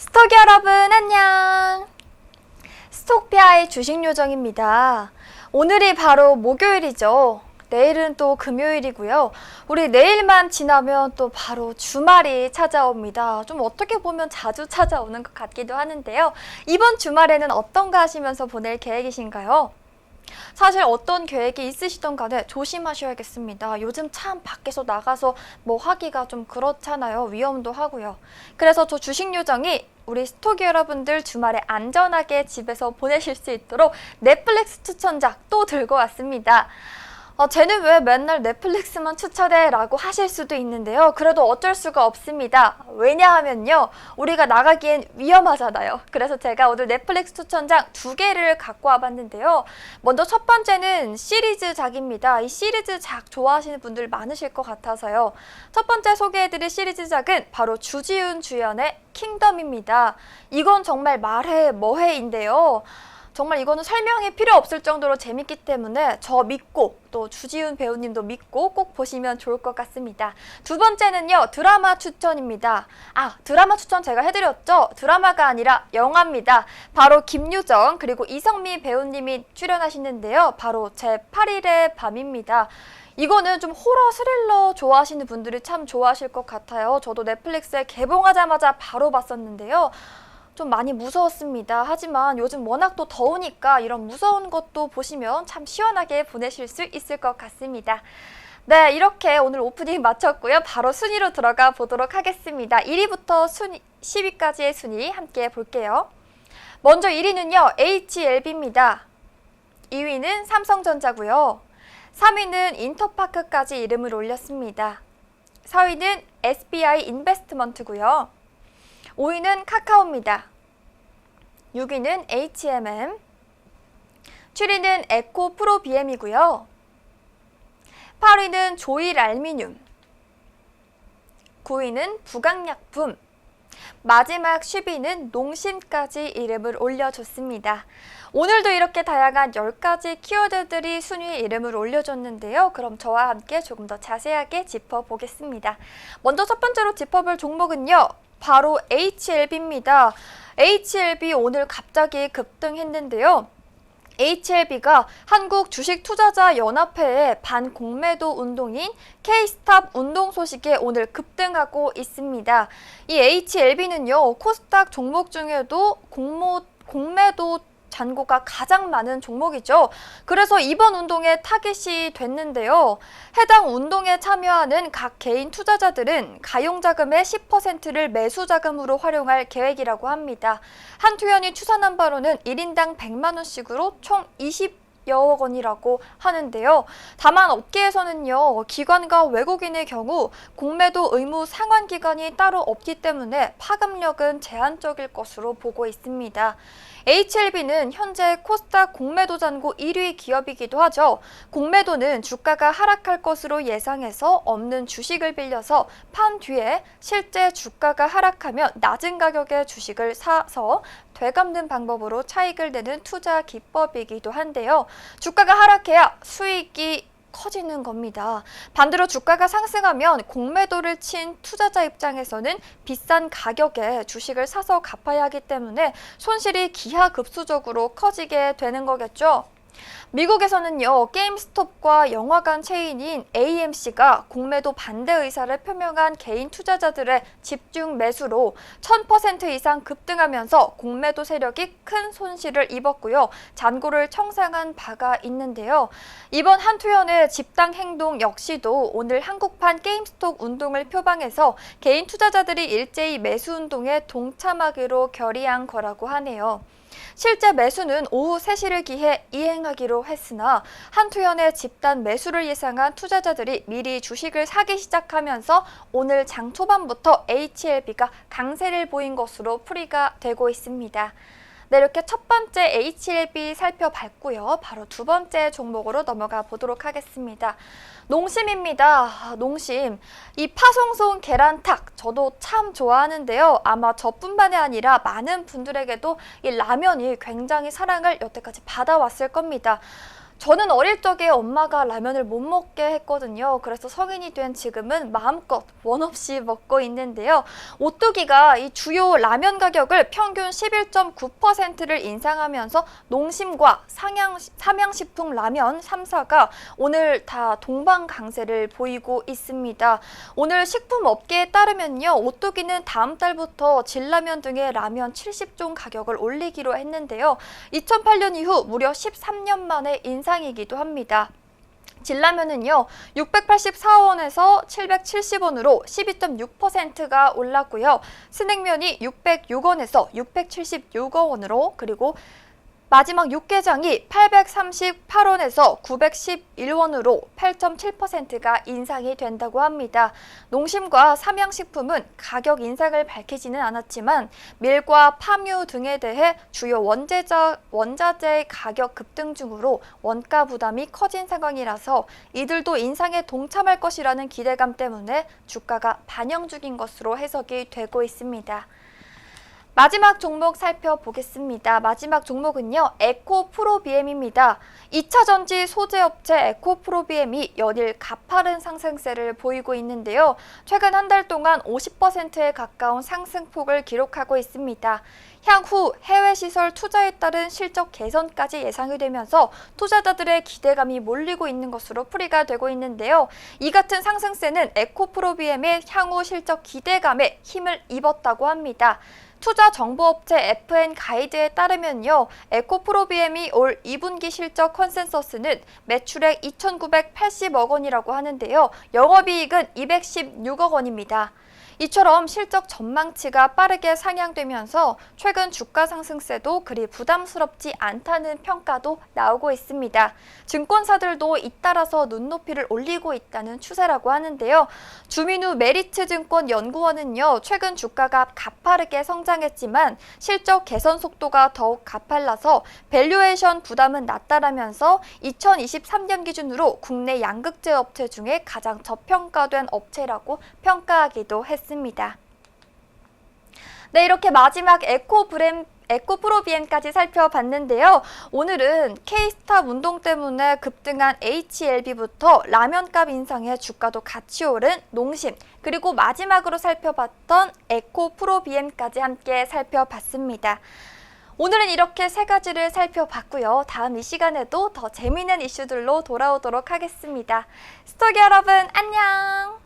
스톡 여러분 안녕! 스톡피아의 주식 요정입니다. 오늘이 바로 목요일이죠. 내일은 또 금요일이고요. 우리 내일만 지나면 또 바로 주말이 찾아옵니다. 좀 어떻게 보면 자주 찾아오는 것 같기도 하는데요. 이번 주말에는 어떤가 하시면서 보낼 계획이신가요? 사실 어떤 계획이 있으시던 간에 조심하셔야겠습니다. 요즘 참 밖에서 나가서 뭐 하기가 좀 그렇잖아요. 위험도 하고요. 그래서 저 주식 요정이 우리 스톡 여러분들 주말에 안전하게 집에서 보내실 수 있도록 넷플릭스 추천작 또 들고 왔습니다. 쟤는 왜 맨날 넷플릭스만 추천해? 라고 하실 수도 있는데요. 그래도 어쩔 수가 없습니다. 왜냐하면요. 우리가 나가기엔 위험하잖아요. 그래서 제가 오늘 넷플릭스 추천작 2개를 갖고 와봤는데요. 먼저 첫 번째는 시리즈작입니다. 이 시리즈작 좋아하시는 분들 많으실 것 같아서요. 첫 번째 소개해드릴 시리즈작은 바로 주지훈 주연의 킹덤입니다. 이건 정말 말해 뭐해인데요. 정말 이거는 설명이 필요 없을 정도로 재밌기 때문에 저 믿고 또 주지훈 배우님도 믿고 꼭 보시면 좋을 것 같습니다. 두 번째는요. 드라마 추천입니다. 드라마 추천 제가 해드렸죠? 드라마가 아니라 영화입니다. 바로 김유정 그리고 이성미 배우님이 출연하시는데요. 바로 제8일의 밤입니다. 이거는 좀 호러 스릴러 좋아하시는 분들이 참 좋아하실 것 같아요. 저도 넷플릭스에 개봉하자마자 바로 봤었는데요. 좀 많이 무서웠습니다. 하지만 요즘 워낙 또 더우니까 이런 무서운 것도 보시면 참 시원하게 보내실 수 있을 것 같습니다. 네, 이렇게 오늘 오프닝 마쳤고요. 바로 순위로 들어가 보도록 하겠습니다. 1위부터 10위까지의 순위 함께 볼게요. 먼저 1위는요. HLB입니다. 2위는 삼성전자고요. 3위는 인터파크까지 이름을 올렸습니다. 4위는 SBI 인베스트먼트고요. 5위는 카카오입니다. 6위는 HMM, 7위는 에코 프로비엠이고요. 8위는 조일 알미늄, 9위는 부강약품, 마지막 10위는 농심까지 이름을 올려줬습니다. 오늘도 이렇게 다양한 10가지 키워드들이 순위에 이름을 올려줬는데요. 그럼 저와 함께 조금 더 자세하게 짚어보겠습니다. 먼저 첫 번째로 짚어볼 종목은요. 바로 HLB입니다. HLB 오늘 갑자기 급등했는데요. HLB가 한국주식투자자연합회의 반공매도 운동인 K스탑 운동 소식에 오늘 급등하고 있습니다. 이 HLB는요. 코스닥 종목 중에도 공매도 잔고가 가장 많은 종목이죠. 그래서 이번 운동에 타깃이 됐는데요. 해당 운동에 참여하는 각 개인 투자자들은 가용자금의 10%를 매수자금으로 활용할 계획이라고 합니다. 한투현이 추산한 바로는 1인당 100만 원씩으로 총 20여억 원이라고 하는데요. 다만 업계에서는요. 기관과 외국인의 경우 공매도 의무 상환 기간이 따로 없기 때문에 파급력은 제한적일 것으로 보고 있습니다. HLB는 현재 코스닥 공매도 잔고 1위 기업이기도 하죠. 공매도는 주가가 하락할 것으로 예상해서 없는 주식을 빌려서 판 뒤에 실제 주가가 하락하면 낮은 가격의 주식을 사서 되갚는 방법으로 차익을 내는 투자 기법이기도 한데요. 주가가 하락해야 수익이 커지는 겁니다. 반대로 주가가 상승하면 공매도를 친 투자자 입장에서는 비싼 가격에 주식을 사서 갚아야 하기 때문에 손실이 기하급수적으로 커지게 되는 거겠죠. 미국에서는요. 게임스톱과 영화관 체인인 AMC가 공매도 반대 의사를 표명한 개인 투자자들의 집중 매수로 1000% 이상 급등하면서 공매도 세력이 큰 손실을 입었고요. 잔고를 청산한 바가 있는데요. 이번 한투현의 집단 행동 역시도 오늘 한국판 게임스톱 운동을 표방해서 개인 투자자들이 일제히 매수 운동에 동참하기로 결의한 거라고 하네요. 실제 매수는 오후 3시를 기해 이행하기로 했으나 한투현의 집단 매수를 예상한 투자자들이 미리 주식을 사기 시작하면서 오늘 장 초반부터 HLB가 강세를 보인 것으로 풀이가 되고 있습니다. 네, 이렇게 첫 번째 HLB 살펴봤고요. 바로 두 번째 종목으로 넘어가 보도록 하겠습니다. 농심입니다. 농심. 이 파송송 계란탁 저도 참 좋아하는데요. 아마 저뿐만이 아니라 많은 분들에게도 이 라면이 굉장히 사랑을 여태까지 받아왔을 겁니다. 저는 어릴 적에 엄마가 라면을 못 먹게 했거든요. 그래서 성인이 된 지금은 마음껏 원 없이 먹고 있는데요. 오뚜기가 이 주요 라면 가격을 평균 11.9%를 인상하면서 농심과 삼양식품 라면 3사가 오늘 다 동반 강세를 보이고 있습니다. 오늘 식품업계에 따르면요. 오뚜기는 다음 달부터 진라면 등의 라면 70종 가격을 올리기로 했는데요. 2008년 이후 무려 13년 만에 인상이기도 합니다. 진라면은요, 684원에서 770원으로 12.6%가 올랐고요. 스낵면이 606원에서 676원으로, 그리고 마지막 육개장이 838원에서 911원으로 8.7%가 인상이 된다고 합니다. 농심과 삼양식품은 가격 인상을 밝히지는 않았지만 밀과 파묘 등에 대해 주요 원자재 가격 급등 중으로 원가 부담이 커진 상황이라서 이들도 인상에 동참할 것이라는 기대감 때문에 주가가 반영 중인 것으로 해석이 되고 있습니다. 마지막 종목 살펴보겠습니다. 마지막 종목은요, 에코프로비엠입니다. 2차 전지 소재업체 에코프로비엠이 연일 가파른 상승세를 보이고 있는데요. 최근 한 달 동안 50%에 가까운 상승폭을 기록하고 있습니다. 향후 해외 시설 투자에 따른 실적 개선까지 예상이 되면서 투자자들의 기대감이 몰리고 있는 것으로 풀이가 되고 있는데요. 이 같은 상승세는 에코프로비엠의 향후 실적 기대감에 힘을 입었다고 합니다. 투자 정보업체 FN가이드에 따르면요. 에코프로비엠이 올 2분기 실적 컨센서스는 매출액 2,980억 원이라고 하는데요. 영업이익은 216억 원입니다. 이처럼 실적 전망치가 빠르게 상향되면서 최근 주가 상승세도 그리 부담스럽지 않다는 평가도 나오고 있습니다. 증권사들도 잇따라서 눈높이를 올리고 있다는 추세라고 하는데요. 주민우 메리츠증권 연구원은요, 최근 주가가 가파르게 성장했지만 실적 개선 속도가 더욱 가팔라서 밸류에이션 부담은 낮다라면서 2023년 기준으로 국내 양극재 업체 중에 가장 저평가된 업체라고 평가하기도 했습니다. 네, 이렇게 마지막 에코프로비엠까지 살펴봤는데요. 오늘은 K스탑 운동 때문에 급등한 HLB부터 라면값 인상에 주가도 같이 오른 농심, 그리고 마지막으로 살펴봤던 에코프로비엠까지 함께 살펴봤습니다. 오늘은 이렇게 세 가지를 살펴봤고요. 다음 이 시간에도 더 재미있는 이슈들로 돌아오도록 하겠습니다. 스토기 여러분, 안녕!